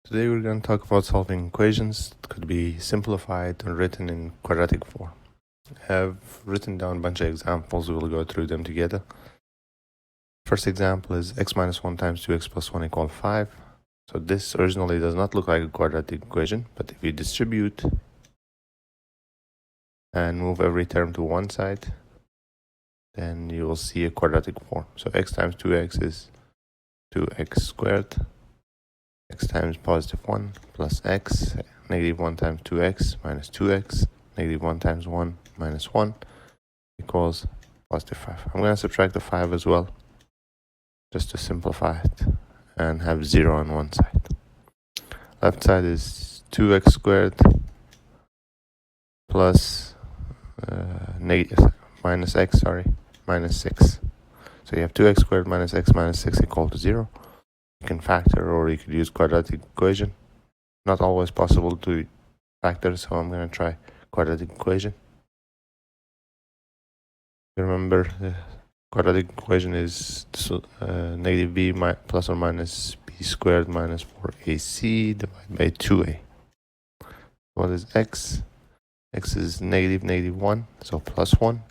Today we're going to talk about solving equations that could be simplified and written in quadratic form. I have written down a bunch of examples. We'll go through them together. First example is x minus 1 times 2x plus 1 equals 5. So this originally does not look like a quadratic equation, but if you distribute and move every term to one side, then you will see a quadratic form. So x times 2x is 2x squared. X times positive 1 plus x, negative 1 times 2x minus 2x, negative 1 times 1 minus 1 equals positive 5. I'm going to subtract the 5 as well, just to simplify it, and have 0 on one side. Left side is 2x squared plus minus 6. So you have 2x squared minus x minus 6 equal to 0. You can factor, or you could use quadratic equation. Not always possible to factor, so I'm going to try quadratic equation. Remember, the quadratic equation is negative b plus or minus b squared minus 4ac divided by 2a. What is x? X is negative 1, so plus 1,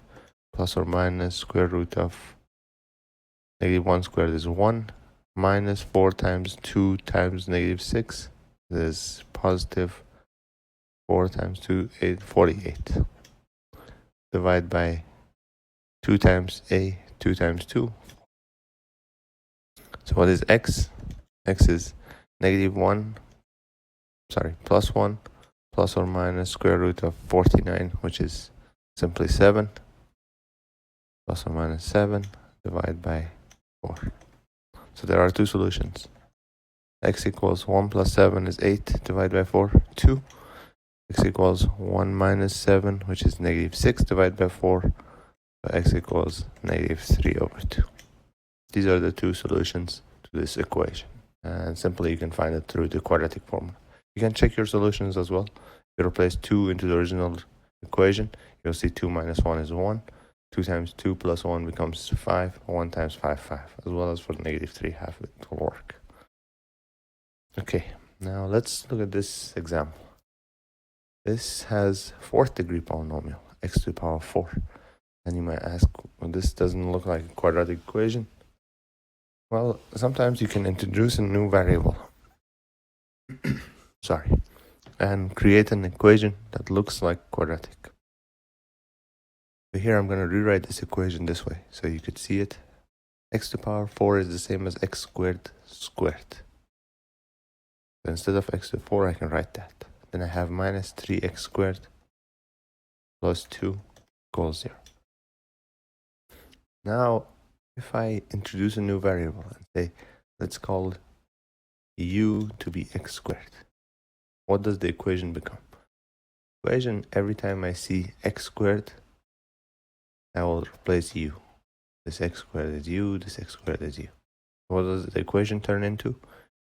plus or minus square root of negative 1 squared is 1, minus 4 times 2 times negative 6 is positive 4 times 2, 48. Divide by 2 times a, 2 times 2. So what is x? X is plus 1, plus or minus square root of 49, which is simply 7, plus or minus 7, divided by 4. So there are two solutions. X equals 1 plus 7 is 8, divided by 4, 2. X equals 1 minus 7, which is negative 6, divided by 4. So x equals negative 3 over 2. These are the two solutions to this equation. And simply you can find it through the quadratic formula. You can check your solutions as well. If you replace 2 into the original equation, you'll see 2 minus 1 is 1. 2 times 2 plus 1 becomes 5. 1 times 5, 5. As well as for negative 3, half it will work. Okay, now let's look at this example. This has 4th degree polynomial, x to the power 4. And you might ask, well, this doesn't look like a quadratic equation. Well, sometimes you can introduce a new variable. And create an equation that looks like quadratic. So here I'm going to rewrite this equation this way, so you could see it. X to the power 4 is the same as x squared squared. So instead of x to the 4, I can write that. Then I have minus 3x squared plus 2 equals 0. Now, if I introduce a new variable and say, let's call u to be x squared, what does the equation become? Equation, every time I see x squared, I will replace u. This x squared is u, this x squared is u. What does the equation turn into?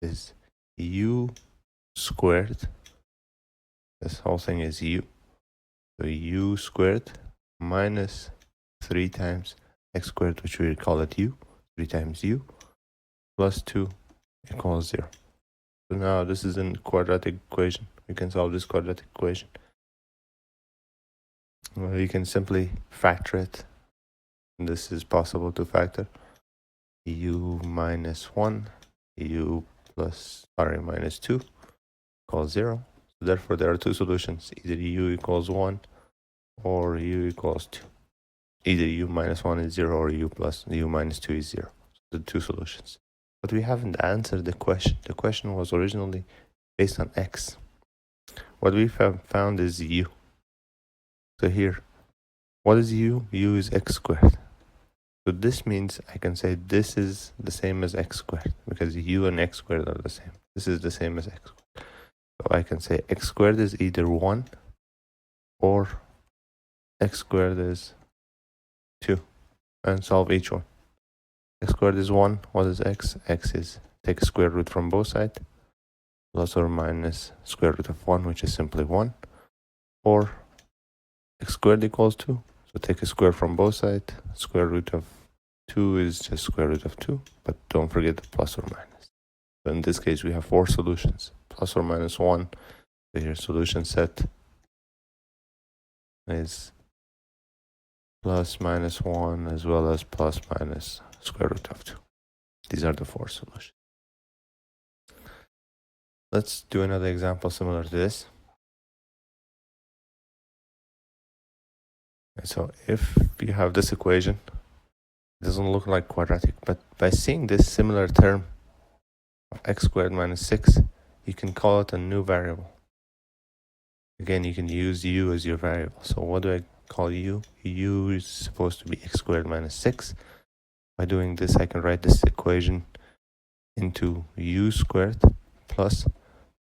Is u squared. This whole thing is u. So u squared minus 3 times x squared, which we call it u, 3 times u, plus 2 equals 0. So now this is a quadratic equation. We can solve this quadratic equation. Well, you can simply factor it. This is possible to factor. U minus 1, u minus 2 equals 0. So therefore, there are two solutions. Either u equals 1 or u equals 2. Either u minus 1 is 0 or u minus 2 is 0. So the two solutions. But we haven't answered the question. The question was originally based on x. What we found is u. So here, what is u? U is x squared. So this means I can say this is the same as x squared, because u and x squared are the same. This is the same as x squared. So I can say x squared is either 1 or x squared is 2, and solve each one. X squared is 1. What is x? X is take square root from both sides, plus or minus square root of 1, which is simply 1, or x squared equals 2. So take a square from both sides. Square root of 2 is just square root of 2, but don't forget the plus or minus. So in this case, we have 4 solutions. plus or minus 1. So your solution set is plus minus 1 as well as plus minus square root of 2. These are the 4 solutions. Let's do another example similar to this. So if you have this equation, it doesn't look like quadratic, but by seeing this similar term of x squared minus 6, you can call it a new variable. Again, you can use u as your variable. So what do I call u? U is supposed to be x squared minus 6. By doing this, I can write this equation into u squared plus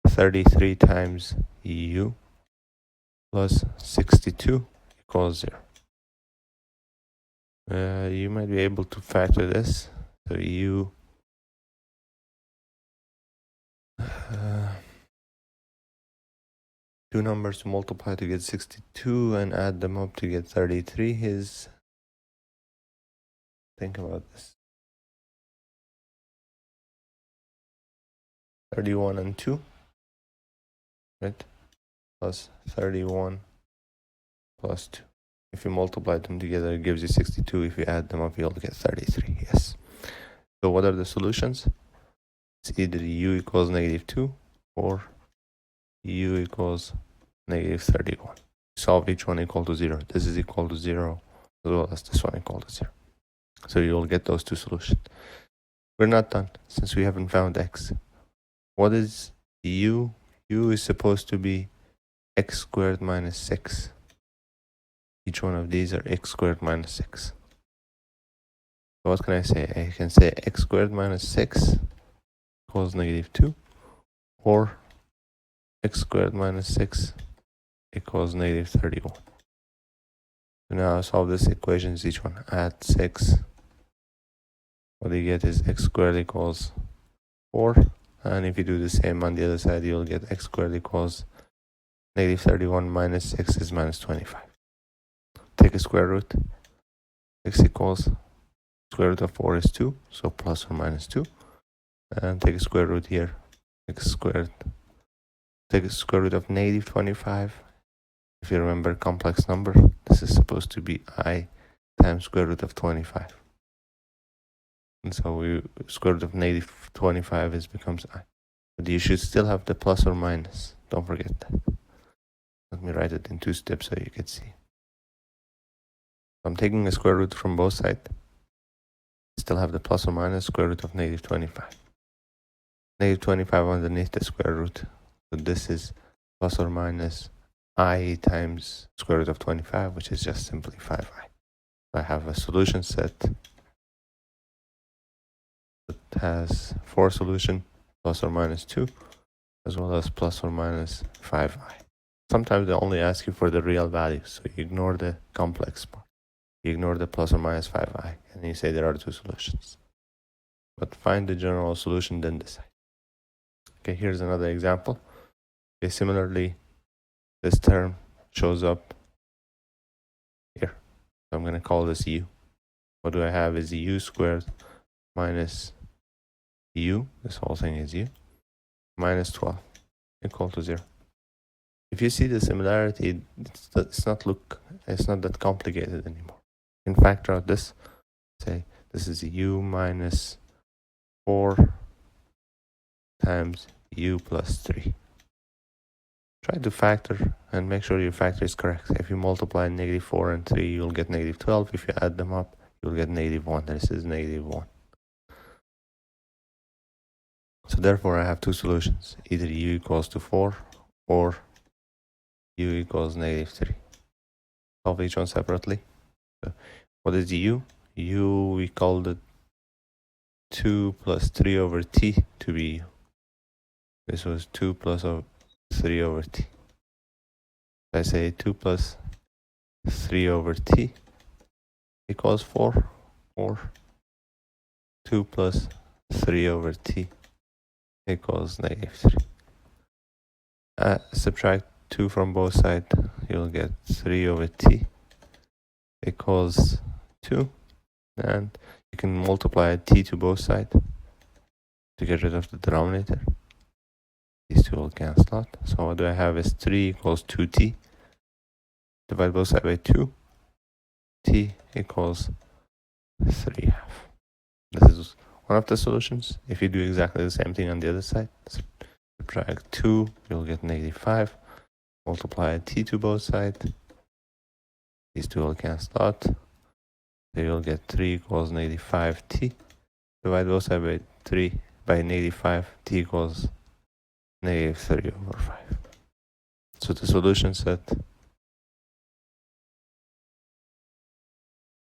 33 times u plus 62 equals 0. You might be able to factor this. So u two numbers to multiply to get 62 and add them up to get 33 is, think about this, 31 and 2, right? Plus 31 plus 2. If you multiply them together, it gives you 62. If you add them up, you'll get 33. Yes. So what are the solutions? It's either u equals -2 or u equals -31. Solve each one equal to 0. This is equal to 0 as well as this one equal to 0. So you'll get those two solutions. We're not done since we haven't found x. What is u? U is supposed to be x squared minus 6. Each one of these are x squared minus 6. So what can I say? I can say x squared minus 6 equals -2, or x squared minus 6 equals -31. So now solve this equation, each one. Add 6. What you get is x squared equals 4. And if you do the same on the other side, you'll get x squared equals -31 minus 6 is -25. Take a square root. X equals square root of 4 is 2, so plus or minus 2. And take a square root here. X squared. Take a square root of -25. If you remember complex number, this is supposed to be I times square root of 25. And so square root of -25 becomes I. But you should still have the plus or minus. Don't forget that. Let me write it in 2 steps so you can see. I'm taking a square root from both sides. Still have the plus or minus square root of -25. -25 underneath the square root. So this is plus or minus I times square root of 25, which is just simply 5i. So I have a solution set that has 4 solutions, plus or minus 2, as well as plus or minus 5i. Sometimes they only ask you for the real value, so you ignore the complex part. You ignore the plus or minus 5i, and you say there are 2 solutions. But find the general solution, then decide. Okay, here's another example. Okay, similarly, this term shows up here. So I'm going to call this u. What do I have is u squared minus u, this whole thing is u, minus 12 equal to 0. If you see the similarity, it's not that complicated anymore. You can factor out this. Say this is u minus 4 times u plus 3. Try to factor and make sure your factor is correct. If you multiply -4 and 3, you'll get -12. If you add them up, you'll get -1. This is -1. So therefore, I have 2 solutions. Either u equals to 4 or u equals -3. Solve each one separately. So what is u? U, we called it 2 plus 3 over t to be u. This was 2 plus 3 over t. I say 2 plus 3 over t equals 4, or 2 plus 3 over t equals -3. Subtract 2 from both sides, you'll get 3 over t equals 2, and you can multiply t to both sides to get rid of the denominator. two will cancel out. So what do I have is 3 equals 2t. Divide both sides by 2. T equals 3 half. This is one of the solutions. If you do exactly the same thing on the other side, subtract 2, you'll get -5. Multiply t to both sides. These two will cancel out. So you'll get 3 equals -5t. Divide both sides by 3 by -5. T equals -3/5. So the solution set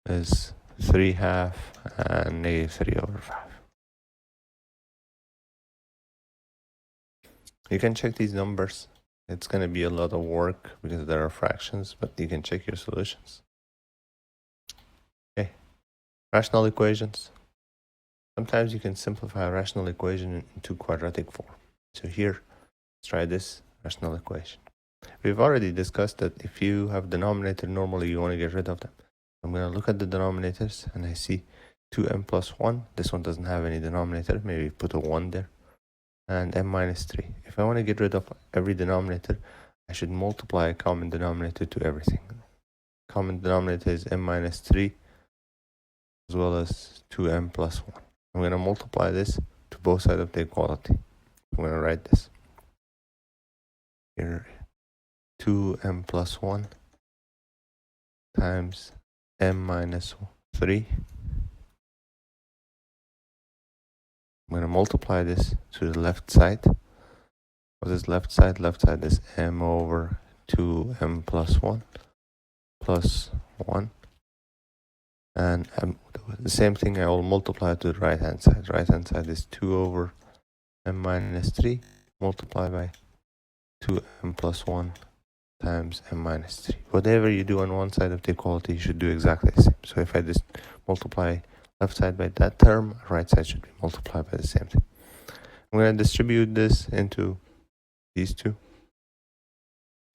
is 3 half and -3/5. You can check these numbers. It's going to be a lot of work because there are fractions, but you can check your solutions. Okay, rational equations. Sometimes you can simplify a rational equation into quadratic form. So here, let's try this rational equation. We've already discussed that if you have denominator, normally you want to get rid of them. I'm going to look at the denominators and I see 2m plus 1. This one doesn't have any denominator. Maybe put a 1 there. And m minus 3. If I want to get rid of every denominator, I should multiply a common denominator to everything. Common denominator is m minus 3 as well as 2m plus 1. I'm going to multiply this to both sides of the equality. I'm going to write this. Here, 2m plus 1 times m minus 3. I'm going to multiply this to the left side. What is left side? Left side is m over 2m plus 1 plus 1. And the same thing, I will multiply to the right hand side. Right hand side is 2 over m minus 3 multiplied by 2m plus 1 times m minus 3. Whatever you do on one side of the equality, you should do exactly the same. So if I just multiply left side by that term, right side should be multiplied by the same thing. I'm going to distribute this into these two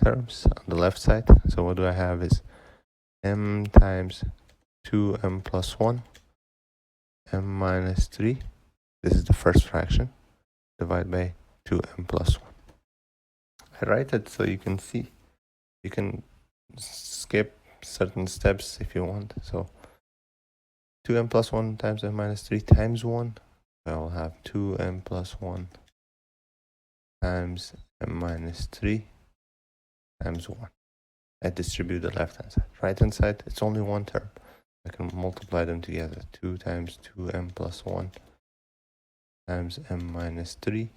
terms on the left side. So what do I have is m times 2m plus 1, m minus 3. This is the first fraction. Divide by 2m plus 1. I write it so you can see. You can skip certain steps if you want. So 2m plus 1 times m minus 3 times 1. I will have 2m plus 1 times m minus 3 times 1. I distribute the left hand side. Right hand side, it's only one term. I can multiply them together. 2 times 2m plus 1 times m minus 3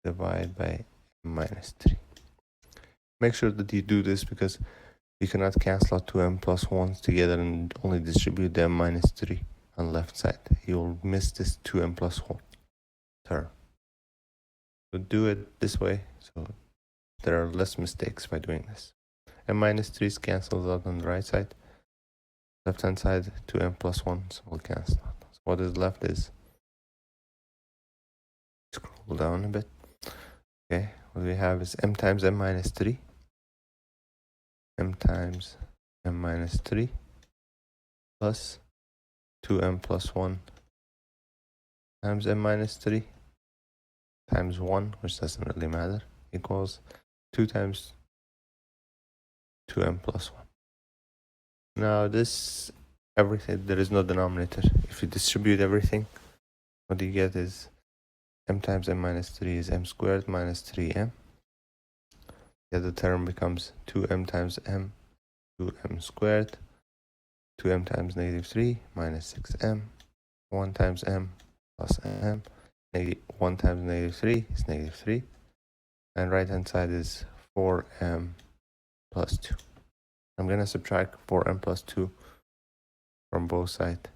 divided by m minus 3. Make sure that you do this because you cannot cancel out 2m plus 1s together and only distribute the m minus 3 on the left side. You'll miss this 2m plus 1 term. So do it this way so there are less mistakes by doing this. M minus 3 cancels out on the right side. Left hand side, 2m plus 1s will cancel out. So what is left is, scroll down a bit. Okay, what we have is m times m minus 3. M times m minus 3 plus 2m plus 1 times m minus 3 times 1, which doesn't really matter, equals 2 times 2m plus 1. Now this, everything, there is no denominator. If you distribute everything, what you get is m times m minus 3 is m squared minus 3m. The other term becomes 2m times m, 2m squared, 2m times -3 minus 6m, 1 times m plus m, 1 times -3 is -3, and right hand side is 4m plus 2. I'm going to subtract 4m plus 2 from both sides.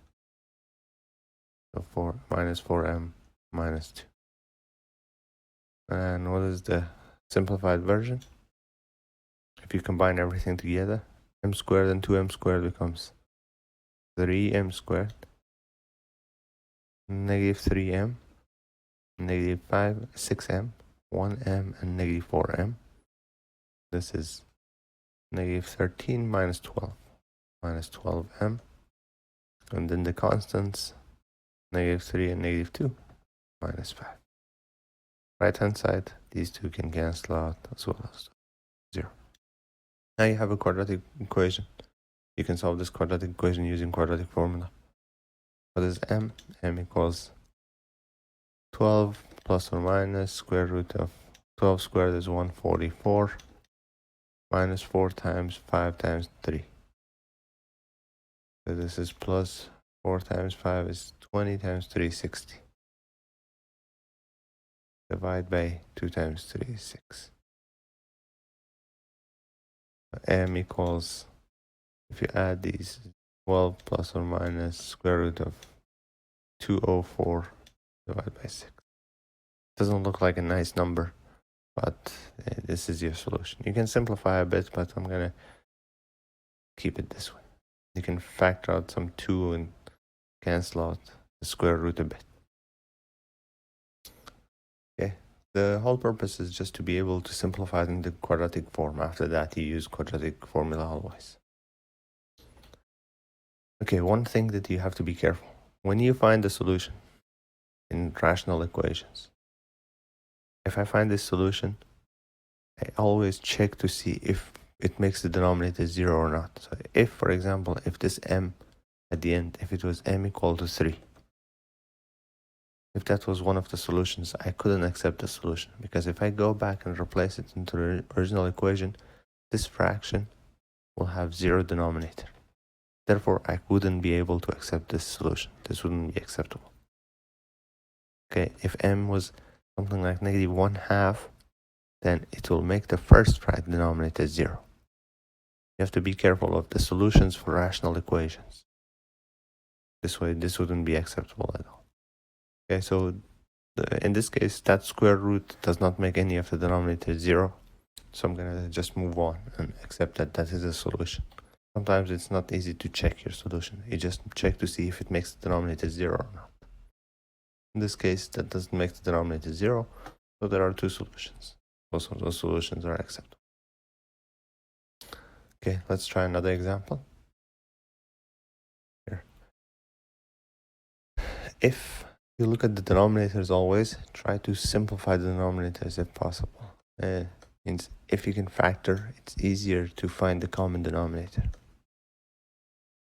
So 4 minus 4m minus 2. And what is the simplified version? If you combine everything together, m squared and 2m squared becomes 3m squared, -3m, -5, 6m, 1m, and -4m. This is -13 minus 12, minus 12m. And then the constants, -3 and -2, minus 5. Right hand side, these two can cancel out as well as 0. Now you have a quadratic equation. You can solve this quadratic equation using quadratic formula. What is m? M equals 12 plus or minus square root of 12 squared is 144 minus 4 times 5 times 3. So this is plus 4 times 5 is 20 times 3 is 60. Divide by 2 times 3 is 6. M equals, if you add these, 12 plus or minus square root of 204 divided by 6. Doesn't look like a nice number, but this is your solution. You can simplify a bit, but I'm gonna keep it this way. You can factor out some 2 and cancel out the square root a bit. Okay, the whole purpose is just to be able to simplify it in the quadratic form. After that, you use quadratic formula always. Okay, one thing that you have to be careful. When you find the solution in rational equations, if I find this solution, I always check to see if it makes the denominator 0 or not. So if, for example, if this m at the end, if it was m equal to 3, if that was one of the solutions, I couldn't accept the solution, because if I go back and replace it into the original equation, this fraction will have 0 denominator. Therefore, I wouldn't be able to accept this solution. This wouldn't be acceptable. Okay, if m was something like -1/2, then it will make the first denominator 0. You have to be careful of the solutions for rational equations. This way, this wouldn't be acceptable at all. Okay, so in this case, that square root does not make any of the denominators 0. So I'm gonna just move on and accept that that is a solution. Sometimes it's not easy to check your solution. You just check to see if it makes the denominator 0 or not. In this case, that doesn't make the denominator 0, so there are 2 solutions. Both of those solutions are acceptable. Okay, let's try another example. Here. If you look at the denominators always, try to simplify the denominators if possible. Means if you can factor, it's easier to find the common denominator.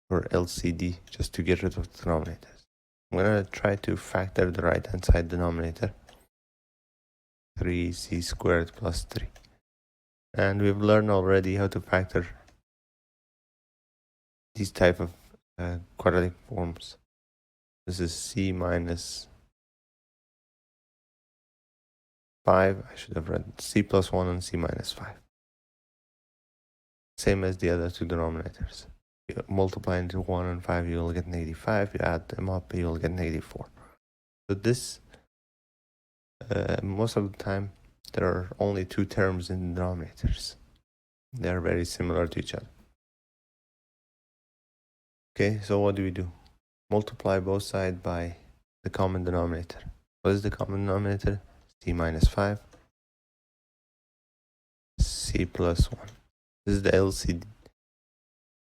Or LCD, just to get rid of the denominators. I'm gonna try to factor the right hand side denominator. 3c squared plus 3. And we've learned already how to factor these type of quadratic forms. This is c minus 5. I should have read c plus 1 and c minus 5. Same as the other 2 denominators. You multiply into 1 and 5, you will get -5. You add them up, you will get -4. So this, most of the time, there are only 2 terms in the denominators. They are very similar to each other. Okay, so what do? Multiply both sides by the common denominator. What is the common denominator? C minus 5, C plus 1. This is the LCD,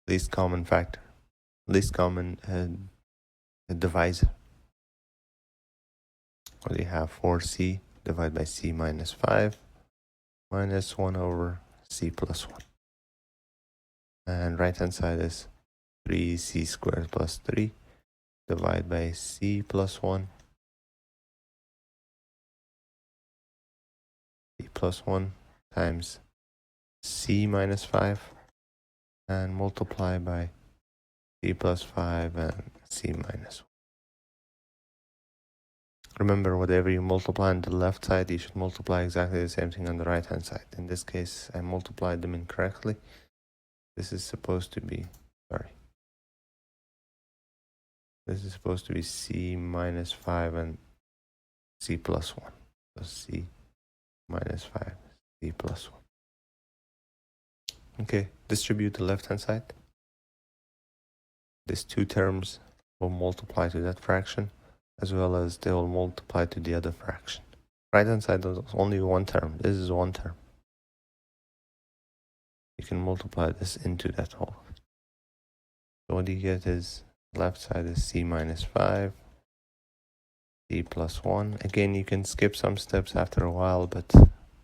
least common factor, least common divisor. What do you have? 4C divided by C minus 5 minus 1 over C plus 1. And right hand side is 3C squared plus 3 divided by C plus 1. C plus 1 times C minus 5 and multiply by C plus 5 and C minus 1. Remember, whatever you multiply on the left side, you should multiply exactly the same thing on the right hand side. In this case, I multiplied them incorrectly. This is supposed to be, this is supposed to be C minus 5 and C plus 1. So C minus 5, C plus 1. Okay, distribute the left hand side. These 2 terms will multiply to that fraction, as well as they will multiply to the other fraction. Right hand side is only 1 term. This is 1 term. You can multiply this into that whole. So what you get is left side is C minus 5 c plus 1. Again, you can skip some steps after a while, but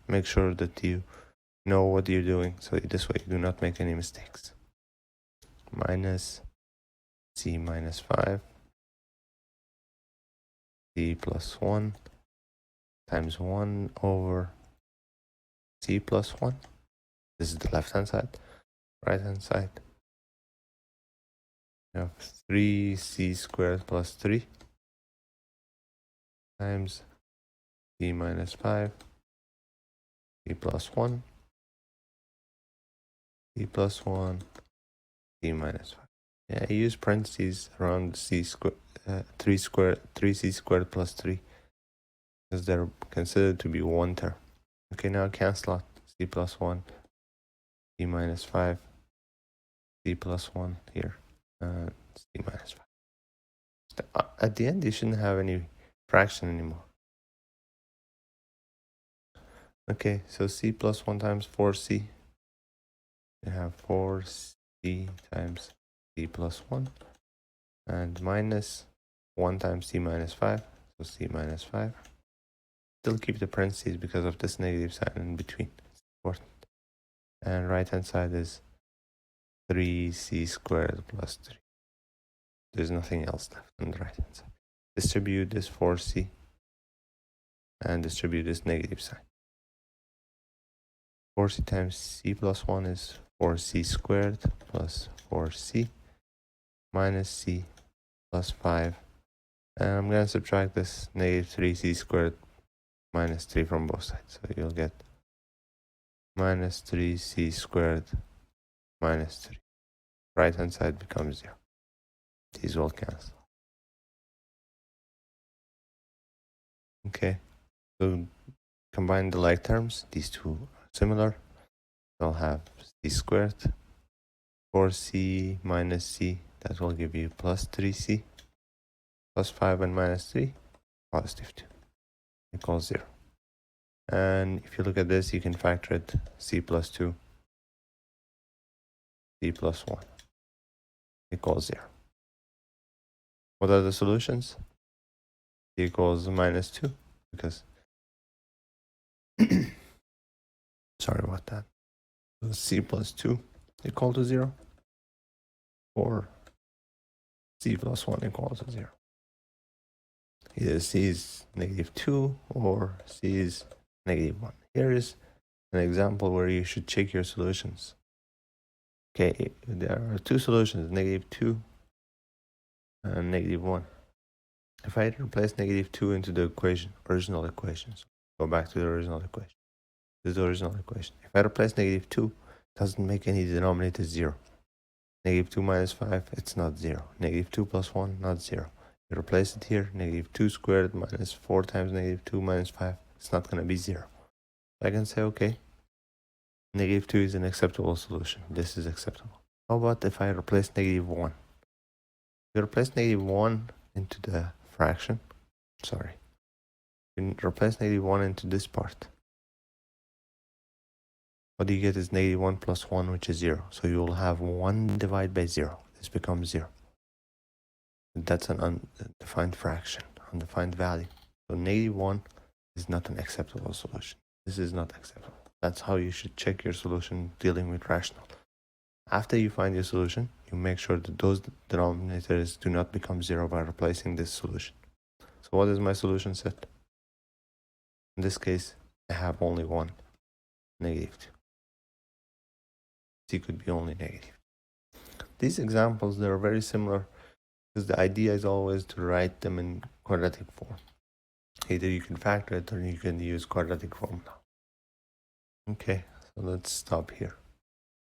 make sure that you know what you're doing, so this way you do not make any mistakes. Minus c minus 5, c plus 1 times 1 over c plus 1. This is the left hand side. Right hand side, you have 3c squared plus 3 times c minus 5, c plus 1, c plus 1, c minus 5. Yeah, I use parentheses around c squared, 3c squared plus 3, because they're considered to be one term. Okay, now cancel out c plus 1, c minus 5, c plus 1 here, and c minus 5. At the end, you shouldn't have any fraction anymore. Okay, so c plus 1 times 4c. You have 4c times c plus 1, and minus 1 times c minus 5, so c minus 5. Still keep the parentheses because of this negative sign in between. It's important. And right hand side is 3c squared plus 3. There's nothing else left on the right hand side. Distribute this 4c and distribute this negative sign. 4c times c plus 1 is 4c squared plus 4c minus c plus 5. And I'm going to subtract this negative 3c squared minus 3 from both sides. So you'll get minus 3c squared minus 3. Right hand side becomes 0. These will cancel. Okay, so combine the like terms. These two are similar. They'll have c squared, 4c minus c. That will give you plus 3c, plus 5 and minus 3, positive 2, equals 0. And if you look at this, you can factor it c plus 2, c plus 1, equals 0. What are the solutions? C equals minus 2, because sorry about that. So c plus 2 equal to 0, or c plus 1 equals to 0. Either c is negative 2 or c is negative 1. Here is an example where you should check your solutions. Okay, there are two solutions, negative 2 and negative 1. If I replace negative 2 into the original equation, so go back to the original equation. This is the original equation. If I replace negative 2, it doesn't make any denominator 0. Negative 2 minus 5, it's not 0. Negative 2 plus 1, not 0. You replace it here, negative 2 squared minus 4 times negative 2 minus 5, it's not going to be 0. I can say, okay, negative 2 is an acceptable solution. This is acceptable. How about if I replace negative 1? If you replace negative 1 into the fraction, sorry, you replace negative 1 into this part. What you get is negative 1 plus 1, which is 0. So you will have 1 divided by 0. This becomes 0. That's an undefined fraction, undefined value. So negative 1 is not an acceptable solution. This is not acceptable. That's how you should check your solution dealing with rational. After you find your solution, you make sure that those denominators do not become 0 by replacing this solution. So what is my solution set? In this case, I have only one, negative 2. C could be only negative. These examples, they are very similar because the idea is always to write them in quadratic form. Either you can factor it or you can use quadratic formula. Okay, so let's stop here.